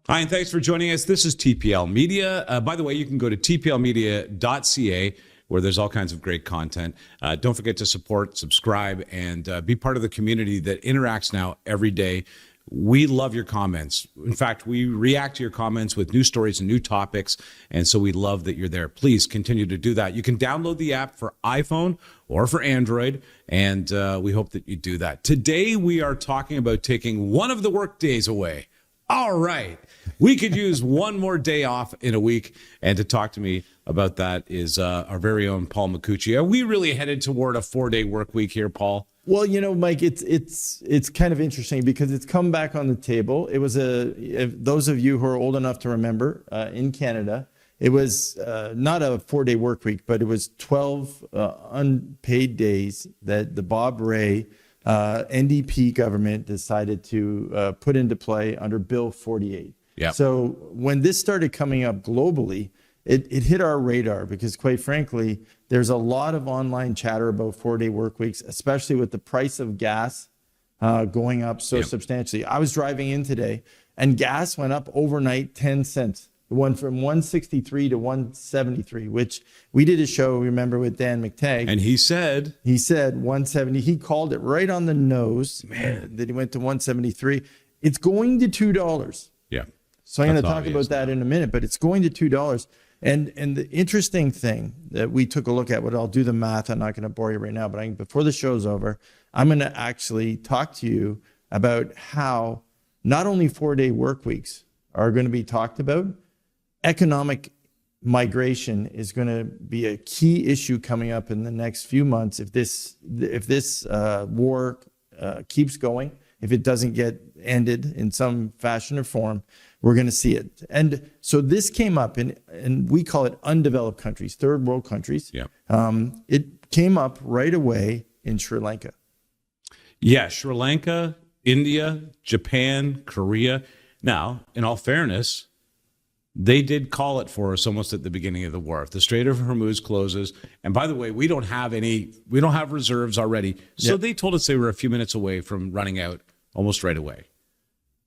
Hi, and thanks for joining us. This is TPL Media. By the way, you can go to tplmedia.ca where there's all kinds of great content. Don't forget to support, subscribe, and be part of the community that interacts now every day. We love your comments. In fact, we react to your comments with new stories and new topics, and so we love that you're there. Please continue to do that. You can download the app for iPhone or for Android, and we hope that you do that. Today, we are talking about taking one of the work days away. All right. We could use one more day off in a week. And to talk to me about that is our very own Paul Micucci. Are we really headed toward a 4-day work week here, Paul? Well, you know, Mike, it's kind of interesting because it's come back on the table. It was those of you who are old enough to remember, in Canada, it was not a 4-day work week, but it was 12 unpaid days that the Bob Rae NDP government decided to put into play under Bill 48. Yep. So when this started coming up globally, it hit our radar because, quite frankly, there's a lot of online chatter about 4-day work weeks, especially with the price of gas going up so substantially. I was driving in today, and gas went up overnight 10 cents. It went from 163 to 173, which we did a show, remember, with Dan McTagg. And he said 170. He called it right on the nose. Man. That he went to 173. It's going to $2. Yeah. So I'm going to talk about that in a minute, but it's going to $2. And the interesting thing that we took a look at, I'll do the math. I'm not going to bore you right now, but before the show's over, I'm going to actually talk to you about how not only 4-day work weeks are going to be talked about, economic migration is going to be a key issue coming up in the next few months. If this war keeps going, if it doesn't get ended in some fashion or form, we're going to see it. And so this came up and we call it undeveloped countries, third world countries. Yeah. It came up right away in Sri Lanka. Yeah, Sri Lanka, India, Japan, Korea. Now, in all fairness, they did call it for us almost at the beginning of the war. If the Strait of Hormuz closes, and by the way, we don't have reserves already. So They told us they were a few minutes away from running out almost right away.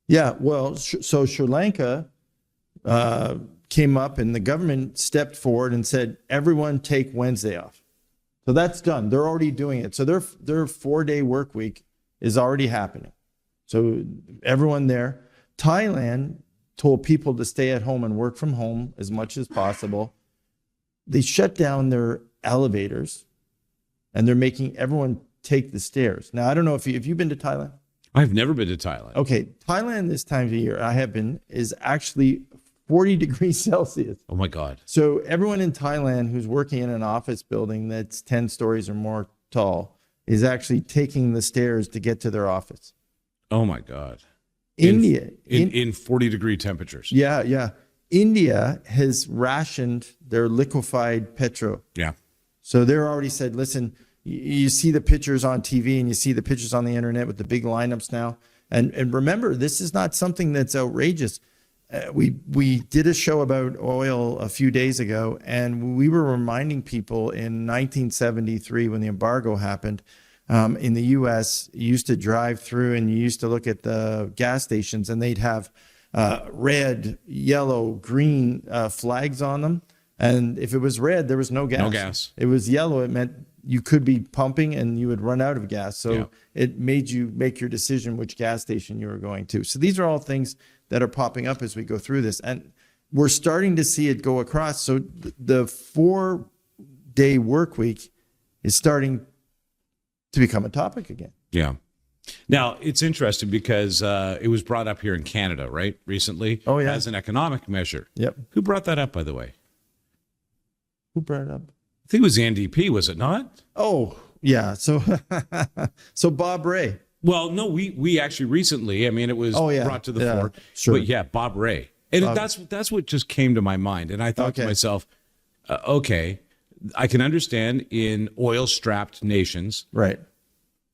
Yeah, well, so Sri Lanka came up and the government stepped forward and said, everyone take Wednesday off. So that's done. They're already doing it. So their 4-day work week is already happening. So everyone there. Thailand told people to stay at home and work from home as much as possible. They shut down their elevators and they're making everyone take the stairs. Now, I don't know if you've been to Thailand. I've never been to Thailand. Okay, Thailand this time of year, I have been, is actually 40 degrees Celsius. Oh my God. So everyone in Thailand who's working in an office building that's 10 stories or more tall is actually taking the stairs to get to their office. Oh my God. India. In 40-degree temperatures. Yeah. India has rationed their liquefied petrol. Yeah. So they're already said, listen, you see the pictures on TV and you see the pictures on the internet with the big lineups now. And remember, this is not something that's outrageous. We did a show about oil a few days ago, and we were reminding people in 1973 when the embargo happened, in the U.S., you used to drive through and you used to look at the gas stations and they'd have red, yellow, green flags on them. And if it was red, there was no gas. No gas. It was yellow. It meant you could be pumping and you would run out of gas. So it made you make your decision which gas station you were going to. So these are all things that are popping up as we go through this. And we're starting to see it go across. So the 4-day work week is starting to become a topic again. Yeah. Now, it's interesting because it was brought up here in Canada, right, recently? Oh, yeah. As an economic measure. Yep. Who brought that up, by the way? Who brought it up? I think it was the NDP, was it not? Oh, yeah. So so Bob Rae. Well, no, we actually recently, I mean, it was brought to the fore. Sure. But yeah, Bob Rae. And that's what just came to my mind. And I thought to myself, okay, I can understand in oil-strapped nations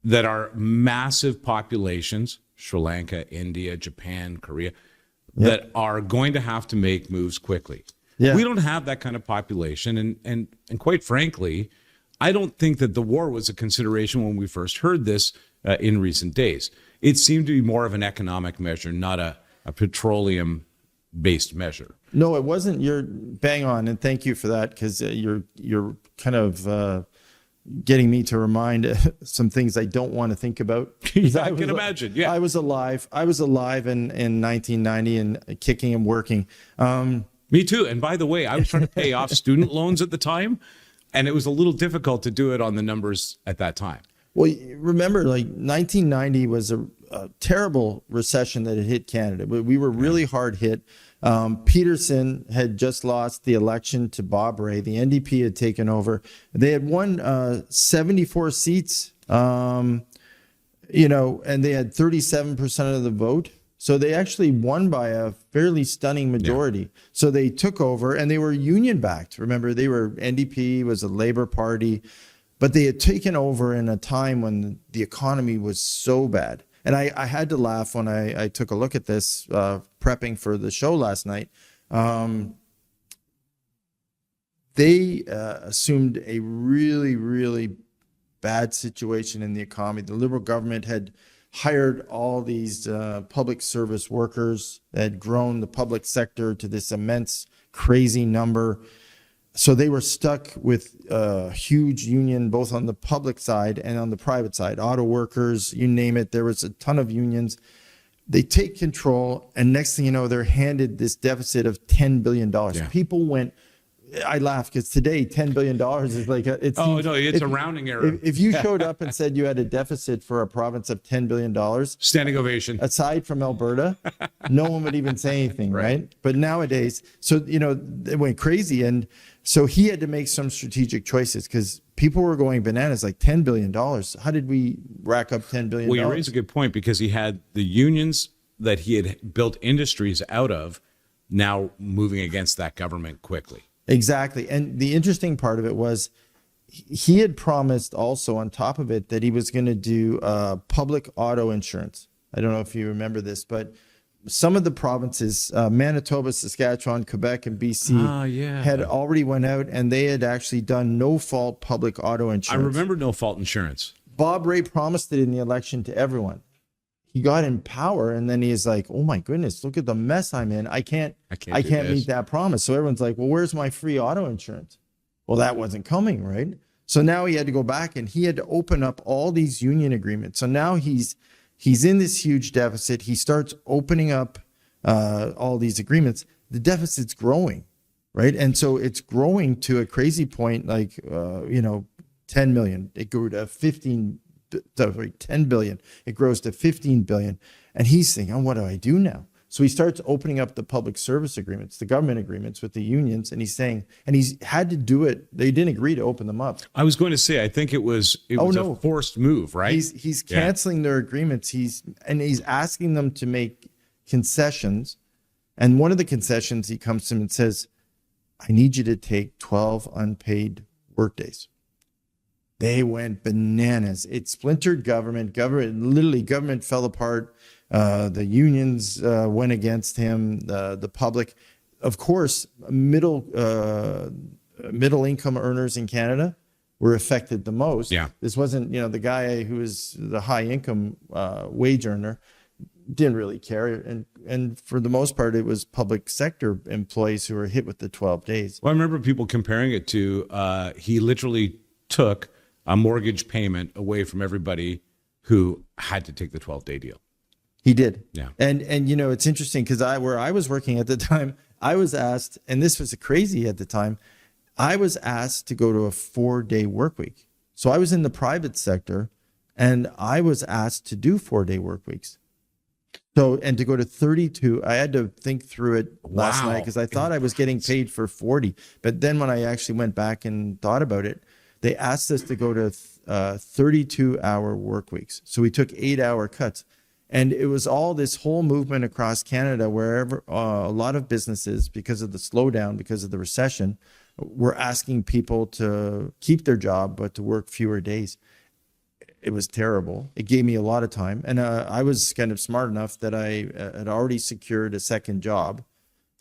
that are massive populations, Sri Lanka, India, Japan, Korea, that are going to have to make moves quickly. Yeah. We don't have that kind of population. And quite frankly, I don't think that the war was a consideration when we first heard this in recent days. It seemed to be more of an economic measure, not a petroleum based measure. No, it wasn't. You're bang on, and thank you for that, because you're kind of getting me to remind some things I don't want to think about. Yeah, I can imagine. Yeah, I was alive in 1990 and kicking and working. Me too. And by the way, I was trying to pay off student loans at the time, and it was a little difficult to do it on the numbers at that time. Well, remember, like 1990 was a terrible recession that had hit Canada. We were really hard hit. Peterson had just lost the election to Bob Rae. The NDP had taken over. They had won 74 seats, and they had 37% of the vote. So they actually won by a fairly stunning majority. Yeah. So they took over, and they were union backed. Remember, NDP was a Labor Party, but they had taken over in a time when the economy was so bad. And I had to laugh when I took a look at this, prepping for the show last night. They assumed a really, really bad situation in the economy. The Liberal government had hired all these public service workers, had grown the public sector to this immense, crazy number. So they were stuck with a huge union, both on the public side and on the private side. Auto workers, you name it. There was a ton of unions. They take control, and next thing you know, they're handed this deficit of $10 billion. Yeah. People went, I laugh because today $10 billion is like it's a rounding error. If you showed up and said you had a deficit for a province of $10 billion, standing ovation. Aside from Alberta, no one would even say anything, right? But nowadays, so it went crazy, and so he had to make some strategic choices because people were going bananas. Like $10 billion. How did we rack up $10 billion? Well, you raise a good point, because he had the unions that he had built industries out of now moving against that government quickly. Exactly. And the interesting part of it was he had promised also on top of it that he was going to do public auto insurance. I don't know if you remember this, but some of the provinces, Manitoba, Saskatchewan, Quebec, and BC had already went out, and they had actually done no-fault public auto insurance. I remember no-fault insurance. Bob Rae promised it in the election to everyone. He got in power, and then he's like, oh my goodness, look at the mess I'm in. I can't meet that promise. So everyone's like, well, where's my free auto insurance? Well, that wasn't coming, right? So now he had to go back, and he had to open up all these union agreements. So now he's in this huge deficit. He starts opening up all these agreements. The deficit's growing, right? And so it's growing to a crazy point, like 10 million. It grew to 10 billion. It grows to 15 billion. And he's thinking, oh, what do I do now? So he starts opening up the public service agreements, the government agreements with the unions. And he's saying, and he's had to do it. They didn't agree to open them up. I was going to say, I think it was a forced move, right? He's canceling their agreements. He's asking them to make concessions. And one of the concessions, he comes to him and says, I need you to take 12 unpaid workdays. They went bananas. It splintered government. Government fell apart. The unions went against him. The public, of course, middle income earners in Canada were affected the most. Yeah. This wasn't, the guy who was the high income wage earner didn't really care. And for the most part, it was public sector employees who were hit with the 12 days. Well, I remember people comparing it to he literally took a mortgage payment away from everybody who had to take the 12-day deal. He did. Yeah. And it's interesting because where I was working at the time, I was asked, and this was crazy at the time, I was asked to go to a 4-day work week. So I was in the private sector, and I was asked to do 4-day work weeks. So, and to go to 32, I had to think through it last night because I thought I was getting paid for 40. But then when I actually went back and thought about it, they asked us to go to 32-hour work weeks. So we took 8-hour cuts. And it was all this whole movement across Canada wherever a lot of businesses, because of the slowdown, because of the recession, were asking people to keep their job, but to work fewer days. It was terrible. It gave me a lot of time. And I was kind of smart enough that I had already secured a second job.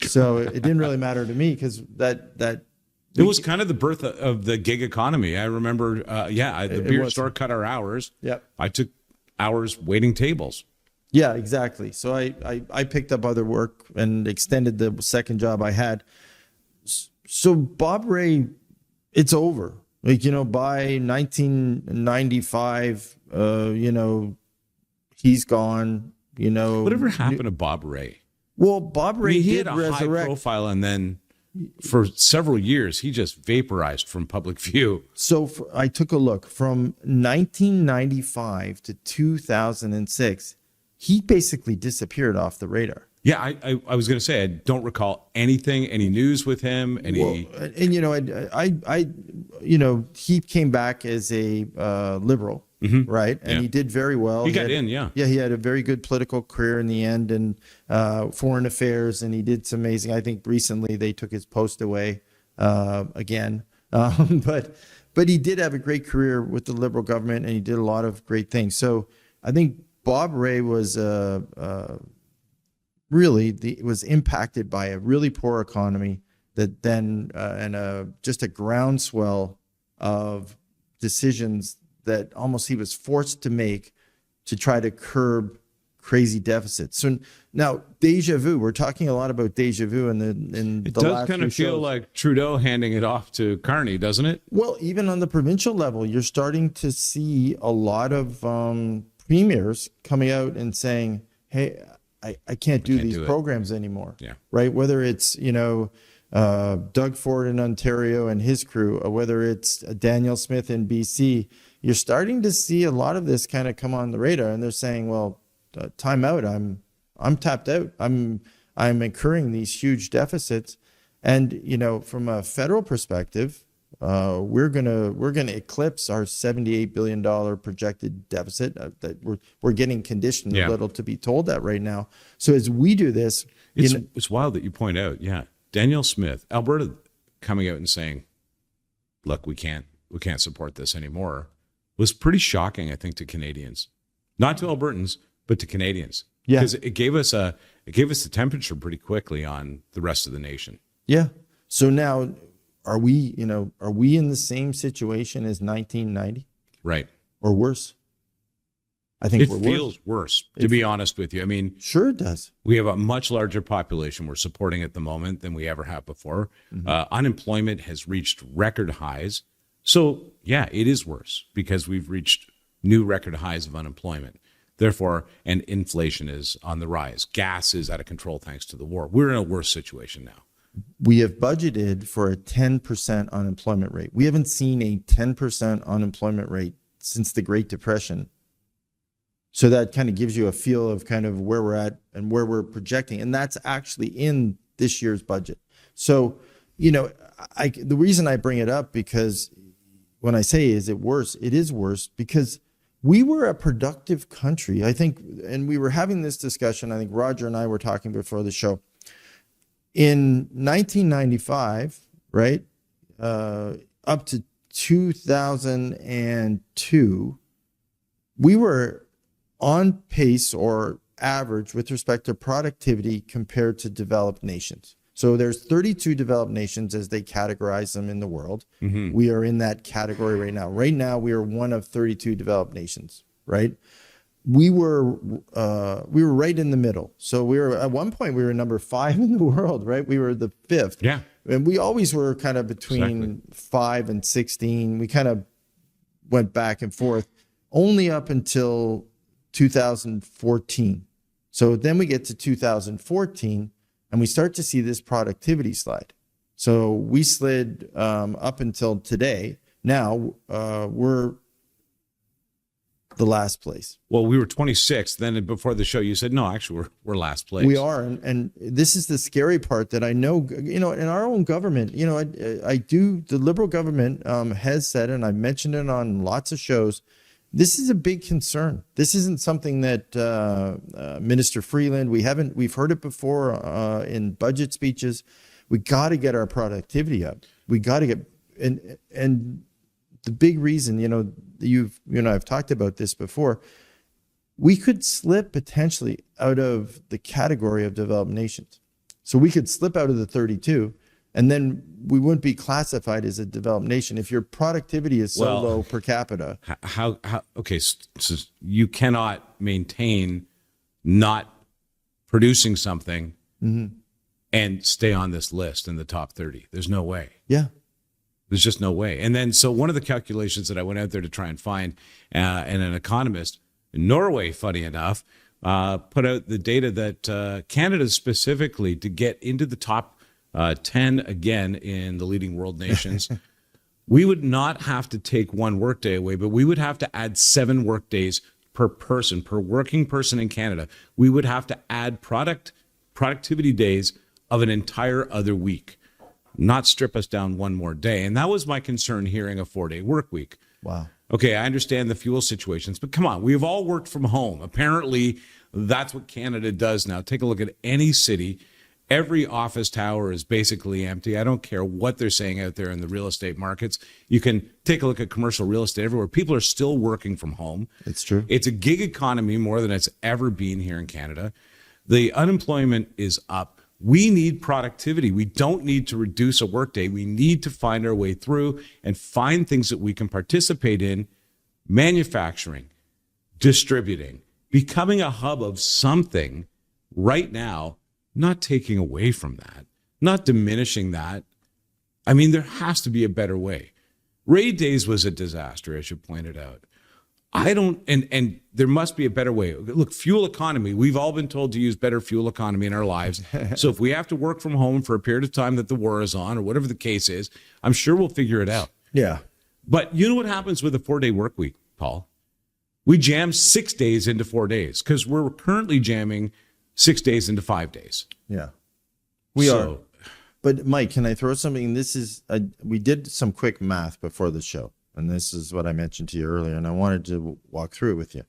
So it didn't really matter to me because that it was kind of the birth of the gig economy. I remember, the beer store cut our hours. Yep. I took hours waiting tables. Yeah, exactly. So I picked up other work and extended the second job I had. So Bob Rae, it's over. Like, by 1995, he's gone, Whatever happened to Bob Rae? Well, Bob Rae He did had a high resurrect. profile, and then for several years, he just vaporized from public view. So I took a look from 1995 to 2006. He basically disappeared off the radar. Yeah, I was going to say, I don't recall anything, any news with him, any. Well, and he came back as a liberal, right? And he did very well. He got in, yeah. Yeah, he had a very good political career in the end, and foreign affairs, and he did some amazing. I think recently they took his post away again, but he did have a great career with the liberal government, and he did a lot of great things. So I think Bob Rae was was impacted by a really poor economy that then just a groundswell of decisions that almost he was forced to make to try to curb crazy deficits. So now deja vu, we're talking a lot about deja vu in the It last does kind few of feel shows. like Trudeau handing it off to Carney, doesn't it? Well, even on the provincial level, you're starting to see a lot of premiers coming out and saying, hey, I can't do these programs anymore. Yeah. Right. Whether it's, Doug Ford in Ontario and his crew, or whether it's Daniel Smith in BC, you're starting to see a lot of this kind of come on the radar, and they're saying, well, time out. I'm tapped out. I'm incurring these huge deficits. And, from a federal perspective, we're gonna eclipse our $78 billion projected deficit that we're getting conditioned a little to be told that right now. So as we do this, It's wild that you point out. Yeah, Daniel Smith, Alberta, coming out and saying, "Look, we can't support this anymore," was pretty shocking, I think, to Canadians, not to Albertans, but to Canadians. Yeah, because it gave us the temperature pretty quickly on the rest of the nation. Yeah. So now, are we in the same situation as 1990? Right. Or worse? I think it feels worse, to be honest with you. I mean, sure it does. We have a much larger population we're supporting at the moment than we ever have before. Unemployment has reached record highs. So, yeah, it is worse because we've reached new record highs of unemployment. Therefore, and inflation is on the rise. Gas is out of control thanks to the war. We're in a worse situation now. We have budgeted for a 10% unemployment rate. We haven't seen a 10% unemployment rate since the Great Depression. So that kind of gives you a feel of kind of where we're at and where we're projecting. And that's actually in this year's budget. So, the reason I bring it up, because when I say, is it worse? It is worse because we were a productive country, I think, and we were having this discussion. I think Roger and I were talking before the show. In 1995, right, up to 2002, we were on pace or average with respect to productivity compared to developed nations. So there's 32 developed nations as they categorize them in the world. We are in that category right now. Right now, we are one of 32 developed nations, right? We were right in the middle. So at one point we were number 5 in the world, right? We were the 5th. Yeah. And we always were kind of between 5 and 16. We kind of went back and forth only up until 2014. So then we get to 2014 and we start to see this productivity slide. So we slid up until today. Now we're the last place. Well, we were 26th. Then before the show, you said, no, actually, we're last place. We are. And this is the scary part that I know, in our own government, the Liberal government has said, and I've mentioned it on lots of shows, this is a big concern. This isn't something that Minister Freeland, we've heard it before in budget speeches. We got to get our productivity up. We got to get, and the big reason, I've talked about this before, we could slip potentially out of the category of developed nations. So we could slip out of the 32, and then we wouldn't be classified as a developed nation if your productivity is so low per capita. Okay, so you cannot maintain not producing something and stay on this list in the top 30. There's no way. Yeah. There's just no way. And then, so one of the calculations that I went out there to try and find, and an economist in Norway, funny enough, put out the data that Canada specifically, to get into the top 10 again in the leading world nations, we would not have to take one workday away, but we would have to add 7 workdays per person, per working person in Canada. We would have to add productivity days of an entire other week, not strip us down one more day. And that was my concern hearing a 4-day work week. Wow. Okay, I understand the fuel situations, but come on, we've all worked from home. Apparently, that's what Canada does now. Take a look at any city. Every office tower is basically empty. I don't care what they're saying out there in the real estate markets. You can take a look at commercial real estate everywhere. People are still working from home. It's true. It's a gig economy more than it's ever been here in Canada. The unemployment is up. We need productivity. We don't need to reduce a workday. We need to find our way through and find things that we can participate in, manufacturing, distributing, becoming a hub of something right now, not taking away from that, not diminishing that. I mean, there has to be a better way. Rae Days was a disaster, as you pointed out. And there must be a better way. Look, fuel economy, we've all been told to use better fuel economy in our lives. So if we have to work from home for a period of time that the war is on, or whatever the case is, I'm sure we'll figure it out. Yeah. But you know what happens with a 4-day work week, Paul? We jam 6 days into 4 days, because we're currently jamming 6 days into 5 days. Yeah. We are. But Mike, can I throw something? This is, we did some quick math before the show. And this is what I mentioned to you earlier, and I wanted to walk through it with you.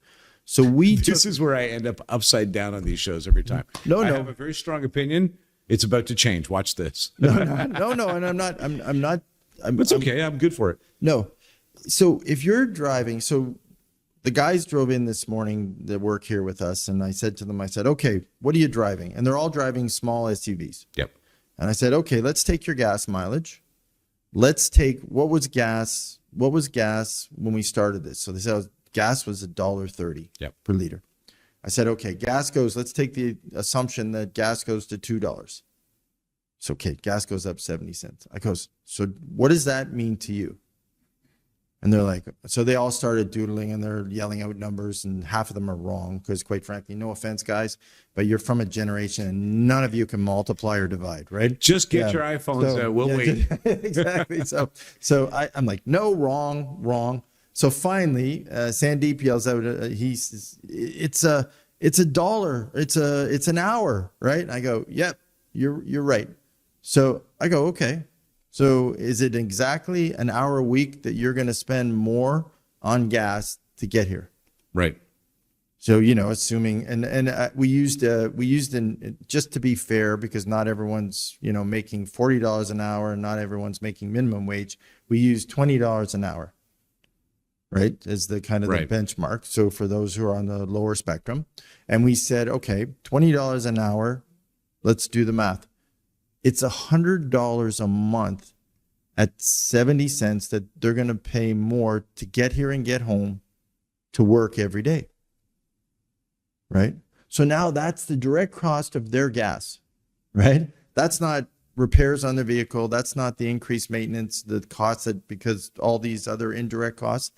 So this is where I end up upside down on these shows every time. No. I have a very strong opinion. It's about to change. Watch this. No, and I'm not. It's okay. I'm good for it. No. So if you're driving, so the guys drove in this morning that work here with us, and I said to them, okay, what are you driving? And they're all driving small SUVs. Yep. And I said, okay, let's take your gas mileage. Let's take, what was gas when we started this? So they said gas was $1.30 per liter. I said, okay, gas goes, let's take the assumption that gas goes to $2. So, okay, gas goes up 70 cents. I goes, so what does that mean to you? And they're like, so they all started doodling and they're yelling out numbers, and half of them are wrong because, quite frankly, no offense, guys, but you're from a generation and none of you can multiply or divide, right? Just get your iPhones out. We'll wait. Exactly. So I'm like, no, wrong. So finally, Sandeep yells out, he says, it's $1. It's an hour, right? And I go, yep, you're right. So I go, okay. So is it exactly an hour a week that you're going to spend more on gas to get here? Right. So, assuming, and we used in, just to be fair, because not everyone's, making $40 an hour and not everyone's making minimum wage. We use $20 an hour, right? As the kind of the benchmark. So for those who are on the lower spectrum, and we said, okay, $20 an hour, let's do the math. It's $100 a month at 70 cents that they're going to pay more to get here and get home to work every day. Right? So now that's the direct cost of their gas, right? That's not repairs on their vehicle. That's not the increased maintenance, the costs that, because all these other indirect costs.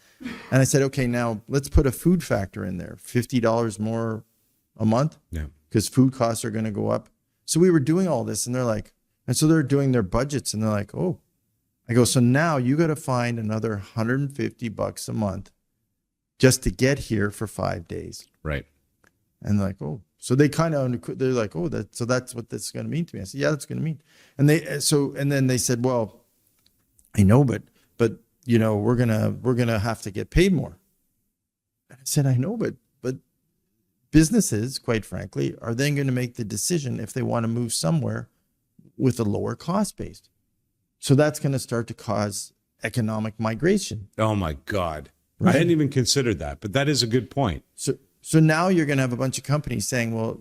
And I said, okay, now let's put a food factor in there, $50 more a month. Yeah. Because food costs are going to go up. So we were doing all this, and they're like, and so they're doing their budgets, and they're like, oh, I go, so now you got to find another $150 a month just to get here for 5 days. Right. And they're like, oh, so they kind of, they're like, oh, so that's what this is going to mean to me. I said, yeah, that's going to mean. And then they said, well, I know, but we're going to have to get paid more. And I said, I know, but businesses, quite frankly, are then going to make the decision if they want to move somewhere with a lower cost base. So that's going to start to cause economic migration. Oh my God. Right? I hadn't even considered that, but that is a good point. So now you're going to have a bunch of companies saying, well,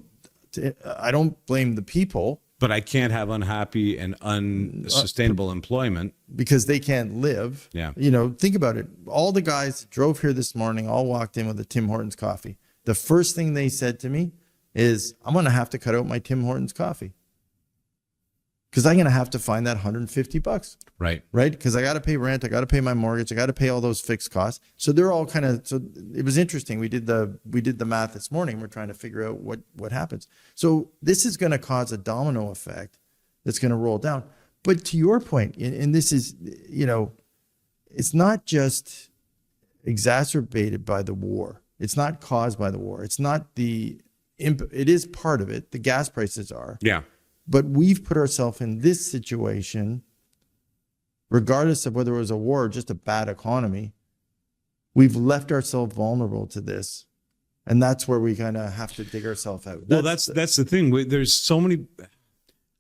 I don't blame the people. But I can't have unhappy and unsustainable employment. Because they can't live. Yeah. Think about it. All the guys that drove here this morning all walked in with a Tim Hortons coffee. The first thing they said to me is I'm going to have to cut out my Tim Hortons coffee because I'm going to have to find that $150. Right. Right. Because I got to pay rent. I got to pay my mortgage. I got to pay all those fixed costs. So they're all kind of, so it was interesting. We did the math this morning. We're trying to figure out what happens. So this is going to cause a domino effect that's going to roll down. But to your point, and this is, it's not just exacerbated by the war. It's not caused by the war. It's not it is part of it. The gas prices are. Yeah. But we've put ourselves in this situation, regardless of whether it was a war or just a bad economy. We've left ourselves vulnerable to this. And that's where we kind of have to dig ourselves out. That's the thing. There's so many.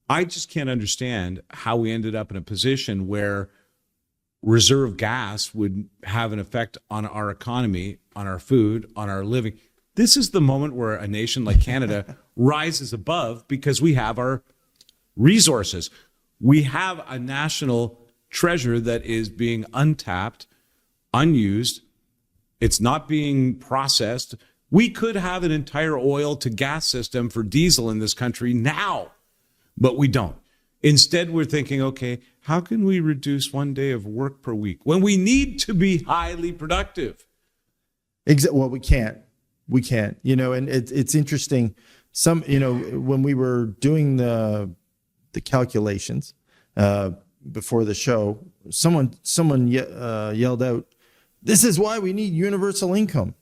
I just can't understand how we ended up in a position where reserve gas would have an effect on our economy, on our food, on our living. This is the moment where a nation like Canada rises above because we have our resources. We have a national treasure that is being untapped, unused. It's not being processed. We could have an entire oil to gas system for diesel in this country now, but we don't. Instead, we're thinking, okay, how can we reduce 1 day of work per week when we need to be highly productive? Well, we can't. And it's interesting. When we were doing the calculations before the show, someone yelled out, "This is why we need universal income."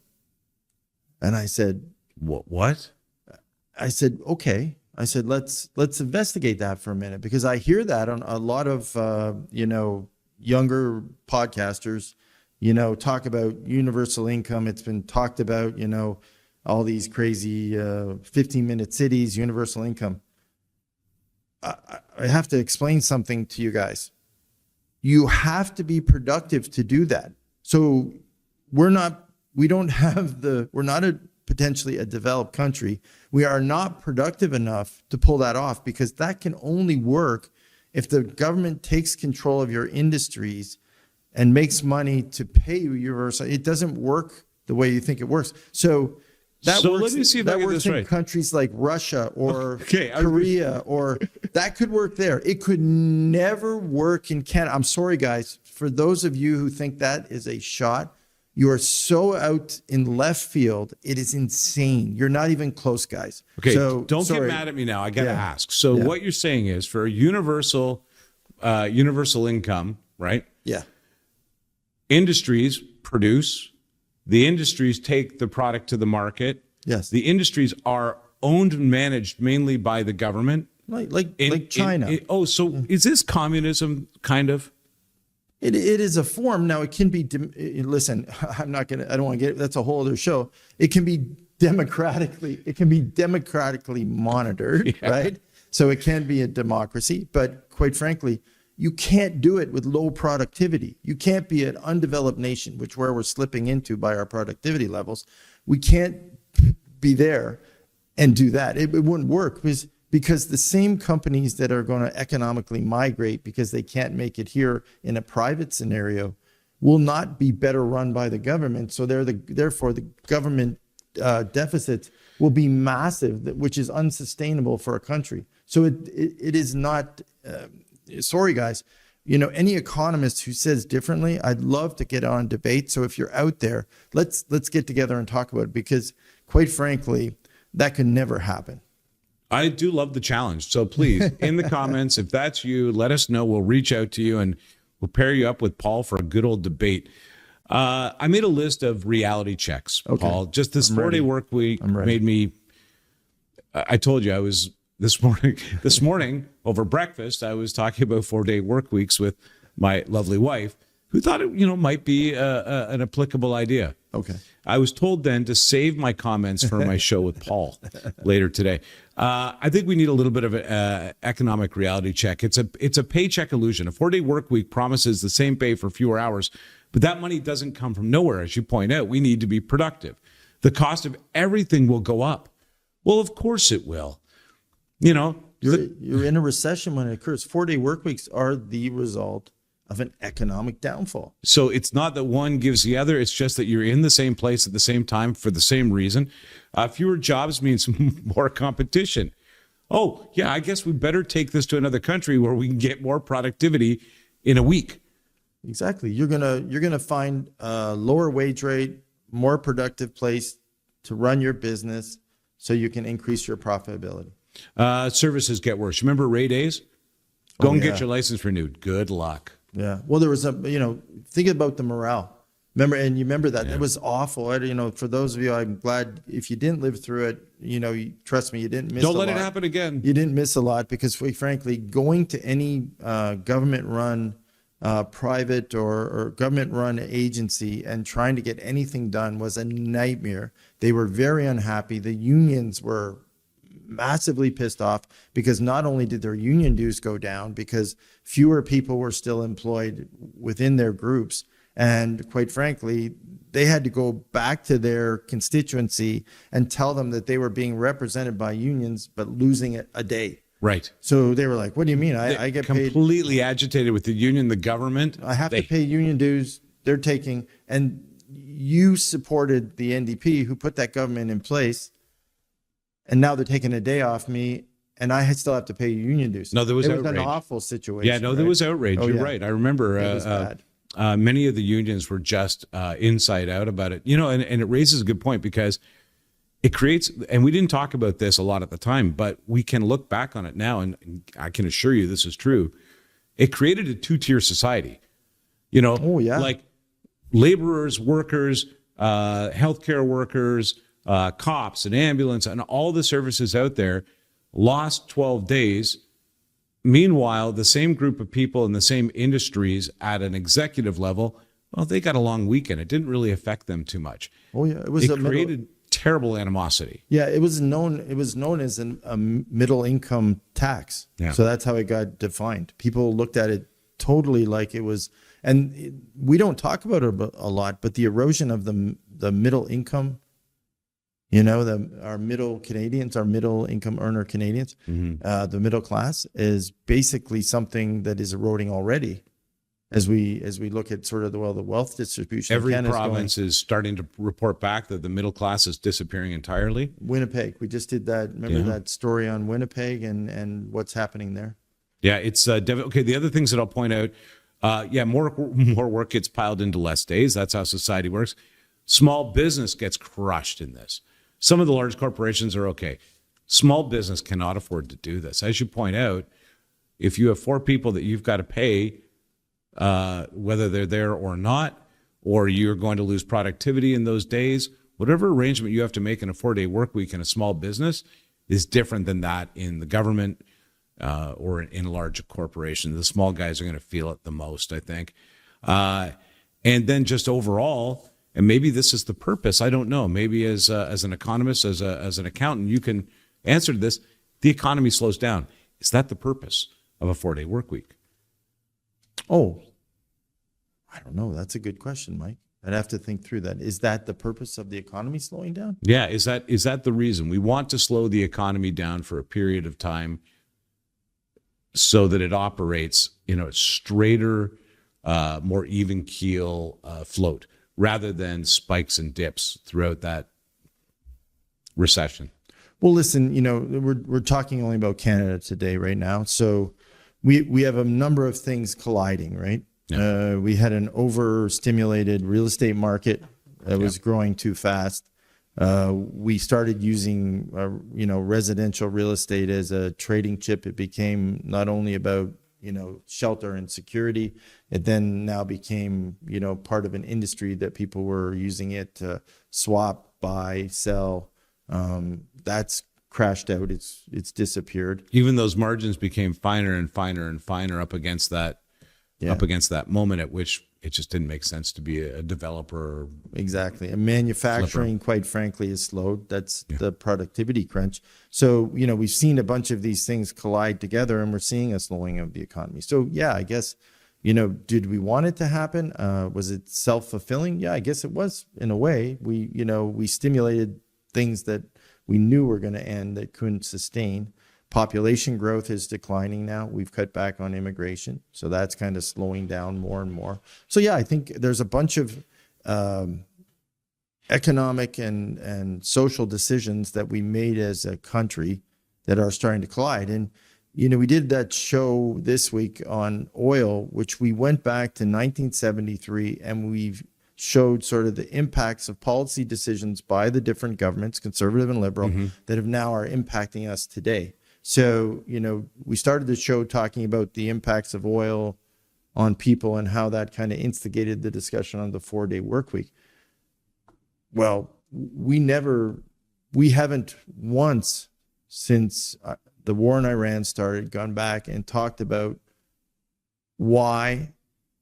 And I said, "What?" I said, "Okay." I said, let's investigate that for a minute, because I hear that on a lot of younger podcasters, talk about universal income. It's been talked about, all these crazy 15-minute cities, universal income. I have to explain something to you guys. You have to be productive to do that. So we're not potentially a developed country. We are not productive enough to pull that off, because that can only work if the government takes control of your industries and makes money to pay you universal. It doesn't work the way you think it works. So that works, let me see if that I get works this in right. Countries like Russia or Korea, or that could work there. It could never work in Canada. I'm sorry, guys. For those of you who think that is a shot, you are so out in left field. It is insane. You're not even close, guys. Okay, so, don't get mad at me now. I got to ask. So what you're saying is, for a universal income, right? Yeah. Industries produce. The industries take the product to the market. Yes. The industries are owned and managed mainly by the government. Like China. Is this communism, kind of? It is a form. Now, it can be, listen, I don't want to get, that's a whole other show. It can be democratically monitored, right? So it can be a democracy, but quite frankly, you can't do it with low productivity. You can't be an undeveloped nation, which where we're slipping into by our productivity levels. We can't be there and do that. It wouldn't work, because the same companies that are going to economically migrate because they can't make it here in a private scenario will not be better run by the government. So therefore the government deficits will be massive, which is unsustainable for a country. So it is not, sorry guys, any economist who says differently, I'd love to get on debate. So if you're out there, let's get together and talk about it, because quite frankly, that could never happen. I do love the challenge. So please, in the comments, if that's you, let us know. We'll reach out to you and we'll pair you up with Paul for a good old debate. I made a list of reality checks, Paul. Just this 4-day work week made me, I told you I was this morning over breakfast, I was talking about 4-day work weeks with my lovely wife, who thought it, might be an applicable idea. Okay. I was told then to save my comments for my show with Paul later today. I think we need a little bit of an economic reality check. It's a paycheck illusion. A 4-day work week promises the same pay for fewer hours, but that money doesn't come from nowhere. As you point out, we need to be productive. The cost of everything will go up. Well, of course it will. You're in a recession when it occurs. 4-day work weeks are the result of an economic downfall. So it's not that one gives the other. It's just that you're in the same place at the same time for the same reason. Fewer jobs means more competition. Oh, yeah, I guess we better take this to another country where we can get more productivity in a week. Exactly. You're gonna find a lower wage rate, more productive place to run your business so you can increase your profitability. Services get worse. Remember Rae Days? Go and get your license renewed. Good luck. Yeah. Well, there was think about the morale. Remember that it was awful. For those of you, I'm glad if you didn't live through it, trust me, you didn't miss a lot. Don't let it happen again. You didn't miss a lot because frankly, going to any government run private or government run agency and trying to get anything done was a nightmare. They were very unhappy. The unions were massively pissed off because not only did their union dues go down because fewer people were still employed within their groups, and quite frankly, they had to go back to their constituency and tell them that they were being represented by unions but losing a day. Right. So they were like, what do you mean? I get paid. Completely agitated with the union, the government. I have to pay union dues. They're taking, and you supported the NDP who put that government in place. And now they're taking a day off me, and I still have to pay union dues. No, there was outrage. It was an awful situation. Yeah, no, there was outrage. You're right. I remember it was bad. Many of the unions were just inside out about it. And it raises a good point because it creates, and we didn't talk about this a lot at the time, but we can look back on it now, and I can assure you this is true. It created a two-tier society. Like laborers, workers, healthcare workers, cops and ambulance and all the services out there lost 12 days. Meanwhile, the same group of people in the same industries at an executive level, well, they got a long weekend. It didn't really affect them too much. Oh yeah, it created terrible animosity. Yeah, it was known as a middle income tax. Yeah. So that's how it got defined. People looked at it totally like it was, and we don't talk about it a lot, but the erosion of the middle income. Our middle Canadians, our middle income earner Canadians, the middle class is basically something that is eroding already. As we look at sort of the wealth distribution, every province is starting to report back that the middle class is disappearing entirely. Winnipeg, we just did that. Remember that story on Winnipeg and what's happening there? Yeah, it's okay. The other things that I'll point out, more work gets piled into less days. That's how society works. Small business gets crushed in this. Some of the large corporations are okay. Small business cannot afford to do this. As you point out, if you have 4 people that you've got to pay, whether they're there or not, or you're going to lose productivity in those days, whatever arrangement you have to make in a 4-day work week in a small business is different than that in the government or in a large corporation. The small guys are going to feel it the most, I think. And then just overall, and maybe this is the purpose. I don't know. Maybe as an economist, as an accountant, you can answer to this. The economy slows down. Is that the purpose of a 4-day work week? Oh, I don't know. That's a good question, Mike. I'd have to think through that. Is that the purpose of the economy slowing down? Yeah. Is that the reason? We want to slow the economy down for a period of time so that it operates in a straighter, more even keel float, rather than spikes and dips throughout that recession. Well, listen, we're talking only about Canada today, right now. So we have a number of things colliding, right? Yeah. We had an overstimulated real estate market that was growing too fast. We started using, residential real estate as a trading chip. It became not only about shelter and security. It then now became, part of an industry that people were using it to swap, buy, sell. That's crashed out. It's disappeared. Even those margins became finer and finer and finer up against that moment at which it just didn't make sense to be a developer. Exactly. And manufacturing, quite frankly, is slowed. That's the productivity crunch. So, we've seen a bunch of these things collide together, and we're seeing a slowing of the economy. So, yeah, I guess, did we want it to happen? Was it self-fulfilling? Yeah, I guess it was in a way. We stimulated things that we knew were going to end that couldn't sustain. Population growth is declining now. We've cut back on immigration. So that's kind of slowing down more and more. So yeah, I think there's a bunch of economic and social decisions that we made as a country that are starting to collide. And, you know, we did that show this week on oil, which we went back to 1973, and we've showed sort of the impacts of policy decisions by the different governments, conservative and liberal, that have now are impacting us today. So, you know, we started the show talking about the impacts of oil on people and how that kind of instigated the discussion on the 4-day work week. Well, we haven't once since the war in Iran started gone back and talked about why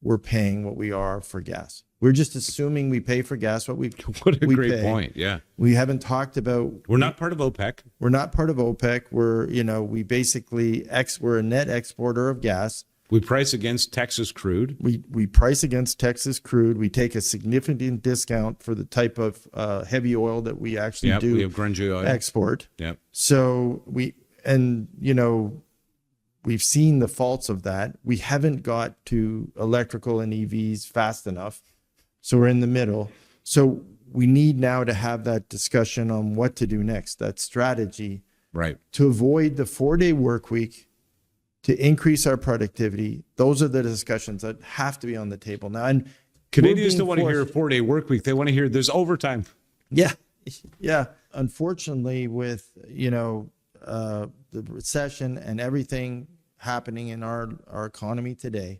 we're paying what we are for gas. We're just assuming we pay for gas what we What a we great pay. point. Yeah. We haven't talked about. We're not part of OPEC. We're not part of OPEC. We're, you know, we basically we're a net exporter of gas. We price against Texas crude. We price against Texas crude. We take a significant discount for the type of heavy oil that we actually do we have grungy oil. export. Yep. So you know, we've seen the faults of that. We haven't got to electrical and EVs fast enough. So we're in the middle. So we need now to have that discussion on what to do next, that strategy, right, to avoid the 4-day work week, to increase our productivity. Those are the discussions that have to be on the table now. And Canadians don't want to hear a 4-day work week. They want to hear there's overtime. Yeah. Yeah. Unfortunately, with, you know, the recession and everything happening in our economy today,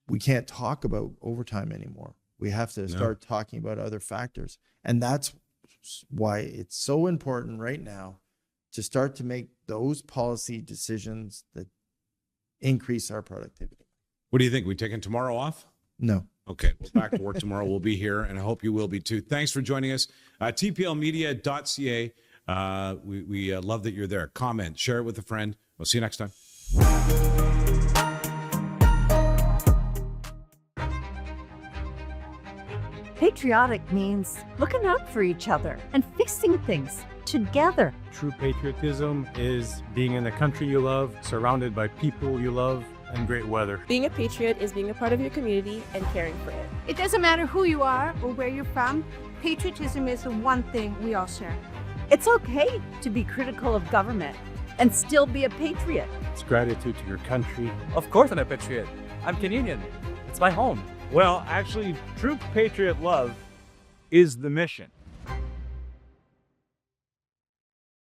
we can't talk about overtime anymore. We have to start talking about other factors. And that's why it's so important right now to start to make those policy decisions that increase our productivity. What do you think? We taking tomorrow off? No. Okay, we're back to work tomorrow. We'll be here, and I hope you will be too. Thanks for joining us. TPLmedia.ca. We love that you're there. Comment, share it with a friend. We'll see you next time. Patriotic means looking out for each other and fixing things together. True patriotism is being in the country you love, surrounded by people you love, and great weather. Being a patriot is being a part of your community and caring for it. It doesn't matter who you are or where you're from, patriotism is the one thing we all share. It's okay to be critical of government and still be a patriot. It's gratitude to your country. Of course I'm a patriot. I'm Canadian. It's my home. Well, actually, true patriot love is the mission.